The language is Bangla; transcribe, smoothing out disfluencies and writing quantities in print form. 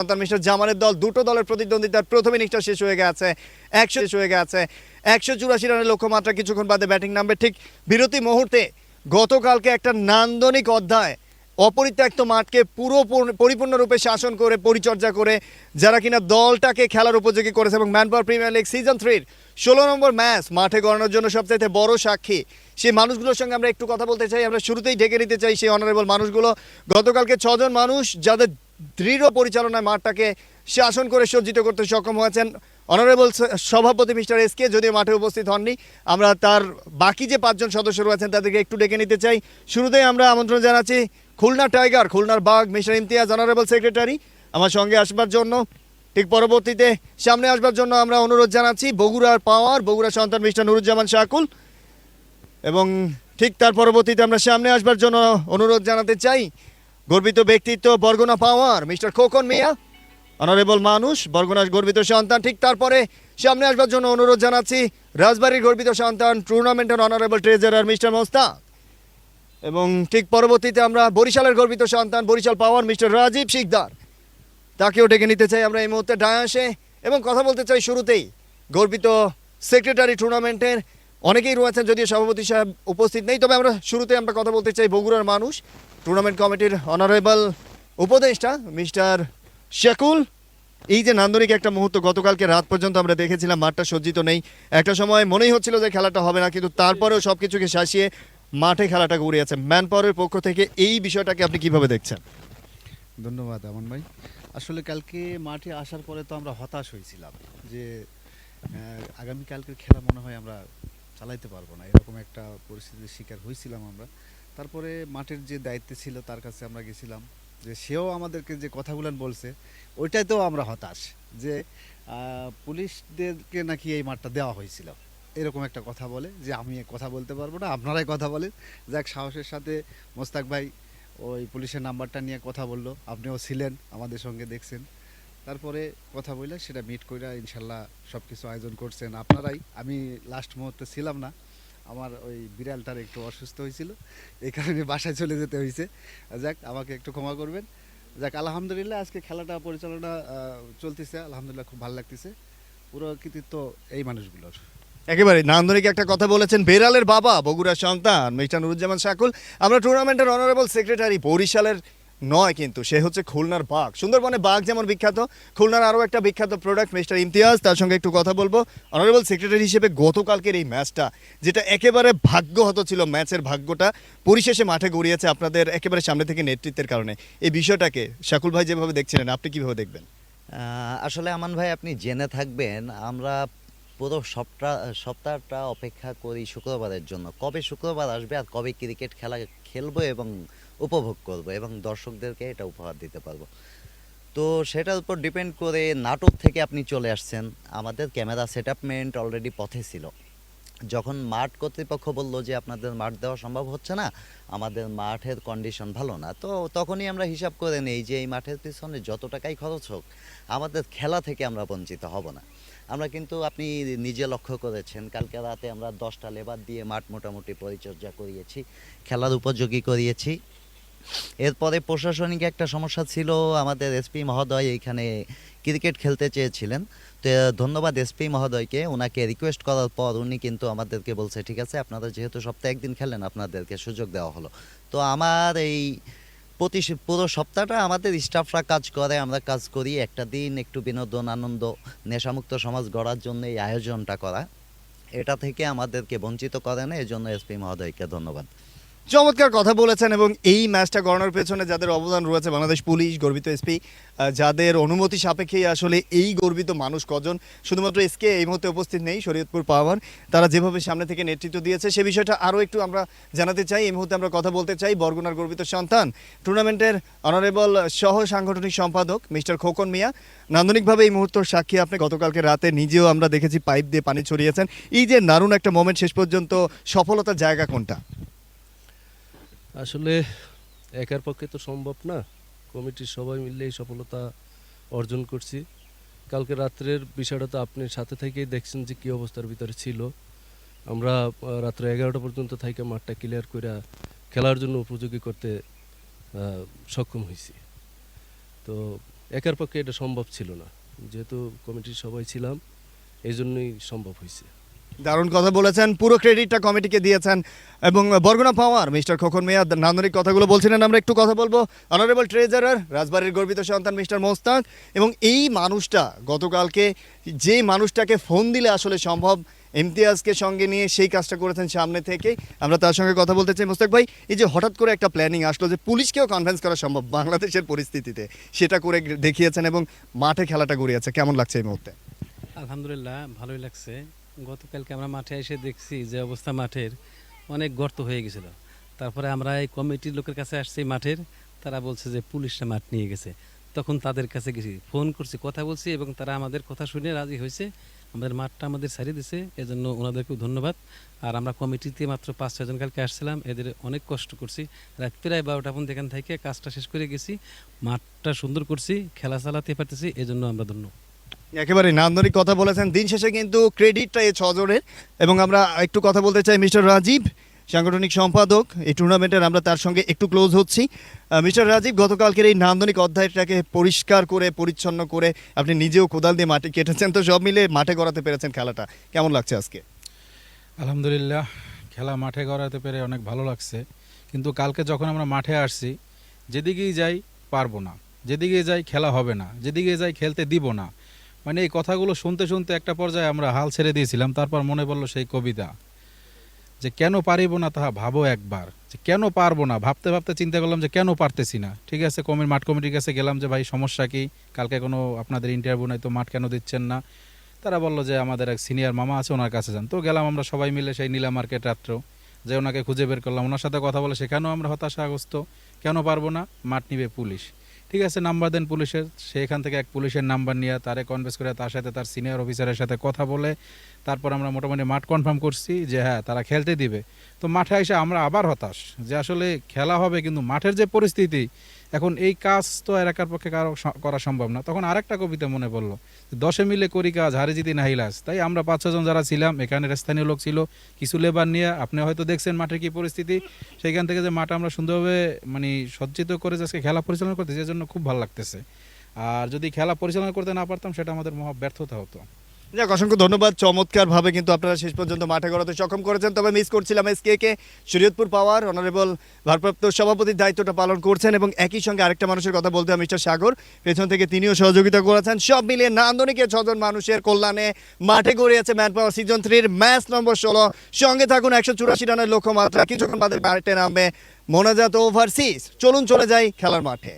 মিস্টার জামানের দল দুটো দলের প্রতিদ্বন্দ্বিতার প্রথম ইনিংসটা শেষ হয়ে গেছে 184 রানের লক্ষ্যমাত্রা কিছুক্ষণ বাদে ব্যাটিং নামবে ঠিক বিরতি মুহূর্তে গতকালকে একটা নান্দনিক অধ্যায় অপরিত্যক্ত মাঠকে পরিপূর্ণরূপে শাসন করে পরিচর্যা করে যারা কিনা দলটাকে খেলার উপযোগী করেছে এবং ম্যানপাওয়ার প্রিমিয়ার লিগ সিজন 3-র 16 নম্বর ম্যাচ মাঠে গড়ানোর জন্য সবচাইতে বড় সাক্ষী সেই মানুষগুলোর সঙ্গে আমরা একটু কথা বলতে চাই। আমরা শুরুতেই ঢেকে নিতে চাই সেই অনারেবল মানুষগুলো। গতকালকে 6 জন মানুষ যাদের দৃঢ় পরিচালনায় মাঠটাকে শাসন করে সজ্জিত করতে সক্ষম হয়েছেন। অনারেবল সভাপতি মিস্টার এসকে যদিও মাঠে উপস্থিত হননি, আমরা তার বাকি যে 5 জন সদস্য রয়েছেন তাদেরকে একটু ডেকে নিতে চাই। শুরুতেই আমরা আমন্ত্রণ জানাচ্ছি খুলনা টাইগার, খুলনার বাঘ মিস্টার ইমতিয়াজ, অনারেবল সেক্রেটারি আমার সঙ্গে আসবার জন্য। ঠিক পরবর্তীতে সামনে আসবার জন্য আমরা অনুরোধ জানাচ্ছি বগুড়ার পাওয়ার, বগুড়া সন্তান মিস্টার নুরুজ্জামান শাকুল, এবং ঠিক তার পরবর্তীতে আমরা সামনে আসবার জন্য অনুরোধ জানাতে চাই গর্বিত ব্যক্তিত্ব বরগুনা পাওয়ার মিস্টার খোকন মিয়া, অনারেবল মানুষ, বরগুনার গর্বিত সন্তান। ঠিক তারপরে সামনে আসবার জন্য অনুরোধ জানাচ্ছি রাজবাড়ির গর্বিত সন্তান টুর্নামেন্টের অনারেবল ট্রেজারার মিস্টার মোস্তাক, এবং ঠিক পরবর্তীতে আমরা বরিশালের গর্বিত সন্তান বরিশাল পাওয়ার মিস্টার রাজীব শিকদার, তাকেও ডেকে নিতে চাই আমরা এই মুহূর্তে ডায়াসে। এবং কথা বলতে চাই শুরুতেই গর্বিত সেক্রেটারি টুর্নামেন্টের, অনেকেই রয়েছেন যদিও সভাপতি সাহেব উপস্থিত নেই, তবে আমরা শুরুতে আমরা কথা বলতে চাই বগুড়ার মানুষ, টুর্নামেন্ট কমিটির অনারেবল উপদেষ্টা মিস্টার শাকুল। এই যে নান্দনিক একটা মুহূর্ত গতকালকে রাত পর্যন্ত আমরা দেখেছিলাম, মাঠটা সজ্জিত নেই, একটা সময় মনেই হচ্ছিল যে খেলাটা হবে না, কিন্তু তারপরেও সব কিছুকে শাসিয়ে মাঠে খেলাটা গড়িয়েছে ম্যানপাওয়ারের পক্ষ থেকে। এই বিষয়টাকে আপনি কিভাবে দেখছেন? ধন্যবাদ আমন ভাই। আসলে কালকে মাঠে আসার পরে তো আমরা হতাশ হয়েছিলাম যে আগামীকালকের খেলা মনে হয় আমরা চালাইতে পারবো না, এরকম একটা পরিস্থিতির শিকার হয়েছিলাম আমরা। তারপরে মাঠের যে দায়িত্বে ছিল তার কাছে আমরা গেছিলাম, যে সেও আমাদেরকে যে কথাগুলো বলছে ওইটাতেও আমরা হতাশ, যে পুলিশদেরকে নাকি এই মাঠটা দেওয়া হয়েছিল, এরকম একটা কথা বলে, যে আমি কথা বলতে পারবো না, আপনারাই কথা বলেন। যাক, সাহসের সাথে মোস্তাক ভাই ওই পুলিশের নাম্বারটা নিয়ে কথা বললো, আপনিও ছিলেন আমাদের সঙ্গে, দেখছেন। তারপরে কথা বলে সেটা মিট করে ইনশাল্লাহ সব কিছু আয়োজন করছেন আপনারাই। আমি লাস্ট মুহূর্তে ছিলাম না, আমার ওই বিড়ালটার একটু অসুস্থ হয়েছিল, এই কারণে বাসায় চলে যেতে হয়েছে। যাক, আমাকে একটু ক্ষমা করবেন। যাক, আলহামদুলিল্লাহ আজকে খেলাটা পরিচালনা চলতেছে, আলহামদুলিল্লাহ খুব ভালো লাগতেছে। পুরো কৃতিত্ব এই মানুষগুলোর। একেবারে নান্দনিক একটা কথা বলেছেন বেড়ালের বাবা বগুড়ার সন্তান মিস্টার নুরুজ্জামান শাকুল। আমরা টুর্নামেন্টের অনারেবল সেক্রেটারি বরিশালের নয়, কিন্তু সে হচ্ছে খুলনার বাঘ। সুন্দরবনে বাঘ যেমন বিখ্যাত, খুলনার আরও একটা বিখ্যাত প্রোডাক্ট মিস্টার ইমতিয়াজ, তার সঙ্গে একটু কথা বলবো। অনারেবল সেক্রেটারি হিসেবে গতকালকের এই ম্যাচটা যেটা একেবারে ভাগ্যহত ছিল, ম্যাচের ভাগ্যটা পরিশেষে মাঠে গড়িয়েছে আপনাদের একেবারে সামনে থেকে নেতৃত্বের কারণে। এই বিষয়টাকে শাকুল ভাই যেভাবে দেখছিলেন, আপনি কিভাবে দেখবেন? আসলে আমান ভাই, আপনি জেনে থাকবেন আমরা পুরো সপ্তাহটা অপেক্ষা করি শুক্রবারের জন্য, কবে শুক্রবার আসবে আর কবে ক্রিকেট খেলা খেলবো এবং উপভোগ করব এবং দর্শকদেরকে এটা উপহার দিতে পারবো। তো সেটার উপর ডিপেন্ড করে নাটোর থেকে আপনি চলে আসছেন, আমাদের ক্যামেরা সেটআপমেন্ট অলরেডি পথে ছিল। যখন মাঠ কর্তৃপক্ষ বলল যে আপনাদের মাঠ দেওয়া সম্ভব হচ্ছে না, আমাদের মাঠের কন্ডিশন ভালো না, তো তখনই আমরা হিসাব করে নেই যে এই মাঠের পিছনে যত টাকাই খরচ হোক আমাদের খেলা থেকে আমরা বঞ্চিত হব না। আমরা কিন্তু আপনি নিজে লক্ষ্য করেছেন, কালকে রাতে আমরা 10টা লেবার দিয়ে মাঠ মোটামুটি পরিচর্যা করিয়েছি, খেলার উপযোগী করিয়েছি। এরপরে প্রশাসনিক একটা সমস্যা ছিল, আমাদের এসপি মহোদয় এইখানে ক্রিকেট খেলতে চেয়েছিলেন, তো ধন্যবাদ এসপি মহোদয়কে, ওনাকে রিকোয়েস্ট করার পর উনি কিন্তু আমাদেরকে বলছে ঠিক আছে আপনারা যেহেতু সপ্তাহে একদিন খেলেন আপনাদেরকে সুযোগ দেওয়া হলো। তো আমার এই পুরো সপ্তাহটা আমাদের স্টাফরা কাজ করে, আমরা কাজ করি, একটা দিন একটু বিনোদন আনন্দ নেশামুক্ত সমাজ গড়ার জন্য এই আয়োজনটা করা, এটা থেকে আমাদেরকে বঞ্চিত করে না, এজন্য এসপি মহোদয়কে ধন্যবাদ। চমৎকার কথা বলেছেন। এবং এই ম্যাচটা গড়ানোর পেছনে যাদের অবদান রয়েছে, বাংলাদেশ পুলিশ, গর্বিত এসপি, যাদের অনুমতি সাপেক্ষেই আসলে এই গর্বিত মানুষ কজন, শুধুমাত্র এসকে এই মুহূর্তে উপস্থিত নেই, শরীয়তপুর পাওয়ার, তারা যেভাবে সামনে থেকে নেতৃত্ব দিয়েছে সে বিষয়টা আরও একটু আমরা জানাতে চাই। এই মুহূর্তে আমরা কথা বলতে চাই বরগুনার গর্বিত সন্তান টুর্নামেন্টের অনারেবল সহ সাংগঠনিক সম্পাদক মিস্টার খোকন মিয়া। নান্দনিকভাবে এই মুহূর্তের সাক্ষী আপনি, গতকালকে রাতে নিজেও আমরা দেখেছি পাইপ দিয়ে পানি ছড়িয়েছেন। এই যে দারুণ একটা মোমেন্ট, শেষ পর্যন্ত সফলতার জায়গা কোনটা? আসলে একার পক্ষে তো সম্ভব না, কমিটির সবাই মিলে এই সফলতা অর্জন করছি। কালকে রাত্রের বিষয়টা তো আপনি সাথে থেকেই দেখছেন যে কী অবস্থার ভিতরে ছিল। আমরা রাত্রে 11টা পর্যন্ত থেকে মাঠটা ক্লিয়ার করে খেলার জন্য উপযোগী করতে সক্ষম হয়েছি। তো একার পক্ষে এটা সম্ভব ছিল না, যেহেতু কমিটির সবাই ছিলাম এই জন্যই সম্ভব হয়েছে। দারুণ কথা বলেছেন, পুরো ক্রেডিটটা কমিটিকে দিয়েছেন। এবং বরগুনা পাওয়ার মিস্টার খোকন মিয়া নান্দনিক কথাগুলো বলছিলেন, আমরা একটু কথা বলবো অনারেবল ট্রেজারার রাজবাড়ির গর্বিত সন্তান মিস্টার মোস্তাক। এবং এই মানুষটা গতকালকে যে মানুষটাকে ফোন দিলে আসলে সম্ভব ইমতিয়াজকে সঙ্গে নিয়ে সেই কাজটা করেছেন সামনে থেকে, আমরা তার সঙ্গে কথা বলতে চাই। মোস্তাক ভাই, এই যে হঠাৎ করে একটা প্ল্যানিং আসলো যে পুলিশকেও কনভিন্স করা সম্ভব বাংলাদেশের পরিস্থিতিতে, সেটা করে দেখিয়েছেন এবং মাঠে খেলাটা গড়িয়েছে, কেমন লাগছে এই মুহূর্তে? আলহামদুলিল্লাহ ভালোই লাগছে। গতকালকে আমরা মাঠে এসে দেখছি যে অবস্থা মাঠের অনেক গর্ত হয়ে গেছিল। তারপরে আমরা এই কমিটির লোকের কাছে আসছি মাঠের, তারা বলছে যে পুলিশরা মাঠ নিয়ে গেছে। তখন তাদের কাছে গেছি, ফোন করছি, কথা বলছি এবং তারা আমাদের কথা শুনে রাজি হয়েছে, আমাদের মাঠটা আমাদের ছাড়িয়ে দিছে, এজন্য ওনাদেরকেও ধন্যবাদ। আর আমরা কমিটিতে মাত্র 5-6 জন কালকে আসছিলাম, এদের অনেক কষ্ট করছি, রাত প্রায় 12টা পর্যন্ত এখান থেকে কাজটা শেষ করে গেছি, মাঠটা সুন্দর করছি, খেলা চালাতে পারতেছি, এজন্য আমরা ধন্য। একেবারে নান্দনিক কথা বলেছেন। দিন শেষে কিন্তু ক্রেডিটটা এই 6 জনের। এবং আমরা একটু কথা বলতে চাই মিস্টার রাজীব, সাংগঠনিক সম্পাদক এই টুর্নামেন্টের, আমরা তার সঙ্গে একটু ক্লোজ হচ্ছি। মিস্টার রাজীব, গতকালকের এই নান্দনিক অধ্যায়টাকে পরিষ্কার করে পরিচ্ছন্ন করে আপনি নিজেও কোদাল দিয়ে মাটি কেটেছেন, তো সব মিলে মাঠে গড়াতে পেরেছেন খেলাটা, কেমন লাগছে আজকে? আলহামদুলিল্লাহ, খেলা মাঠে গড়াতে পেরে অনেক ভালো লাগছে। কিন্তু কালকে যখন আমরা মাঠে আসছি, যেদিকেই যাই পারবো না, যেদিকে যাই খেলা হবে না, যেদিকে যাই খেলতে দিব না, মানে এই কথাগুলো শুনতে শুনতে একটা পর্যায়ে আমরা হাল ছেড়ে দিয়েছিলাম। তারপর মনে পড়লো সেই কবিতা, যে কেন পারিব না তাহা ভাবো একবার, যে কেন পারবো না, ভাবতে ভাবতে চিন্তা করলাম যে কেন পারতেছি না। ঠিক আছে, মাঠ কমিটির কাছে গেলাম যে ভাই সমস্যা কি, কালকে কোনো আপনাদের ইন্টারভিউ নাই তো মাঠ কেন দিচ্ছেন না? তারা বললো যে আমাদের এক সিনিয়র মামা আছে, ওনার কাছে যান। তো গেলাম আমরা সবাই মিলে সেই নীলা মার্কেট রাত্র, যে ওনাকে খুঁজে বের করলাম, ওনার সাথে কথা বলে সেখানেও আমরা হতাশাগ্রস্ত, কেন পারবো না, মাঠ নিবে পুলিশ। ঠিক আছে, নাম্বার দেন পুলিশের, সেখান থেকে এক পুলিশের নাম্বার নিয়ে তারে কনভেন্স করে তার সাথে তার সিনিয়র অফিসারের সাথে কথা বলে তারপর আমরা মোটামুটি মাঠ কনফার্ম করছি যে হ্যাঁ তারা খেলতে দিবে। তো মাঠে এসে আমরা আবার হতাশ যে আসলে খেলা হবে কিন্তু মাঠের যে পরিস্থিতি, এখন এই কাজ তো এলাকার পক্ষে কারো করা সম্ভব না। তখন আরেকটা কবিতা মনে পড়লো, 10 মিলে করি কাজ হারে জিতি নাহিলাস। তাই আমরা 5-6 জন যারা ছিলাম, এখানের স্থানীয় লোক ছিল, কিছু লেবার নিয়ে, আপনি হয়তো দেখছেন মাঠের কি পরিস্থিতি, সেইখান থেকে যে মাঠ আমরা সুন্দরভাবে মানে সজ্জিত করে আজকে খেলা পরিচালনা করতেছি, এজন্য খুব ভালো লাগতেছে। আর যদি খেলা পরিচালনা করতে না পারতাম সেটা আমাদের মহা ব্যর্থতা হতো। যাক, অসংখ্য ধন্যবাদ। চমৎকারভাবে কিন্তু আপনারা শেষ পর্যন্ত মাঠে গড়াতে সক্ষম করেছেন। তবে মিস করছিলাম SK শরীয়তপুর পাওয়ার অনারেবল ভারপ্রাপ্ত সভাপতির দায়িত্বটা পালন করছেন। এবং একই সঙ্গে আরেকটা মানুষের কথা বলতে হয়, মিস্টার সাগর, পেছন থেকে তিনিও সহযোগিতা করেছেন। সব মিলিয়ে নান্দনিকের 6 জন মানুষের কল্যাণে মাঠে গড়িয়েছে ম্যান পাওয়ার সিজন 3-র ম্যাচ নম্বর 16। সঙ্গে থাকুন, 184 রানের লক্ষ্যমাত্রা কিছুক্ষণ বাদে মাঠে নামবে মোনাজাত ওভারসিজ। চলুন চলে যাই খেলার মাঠে।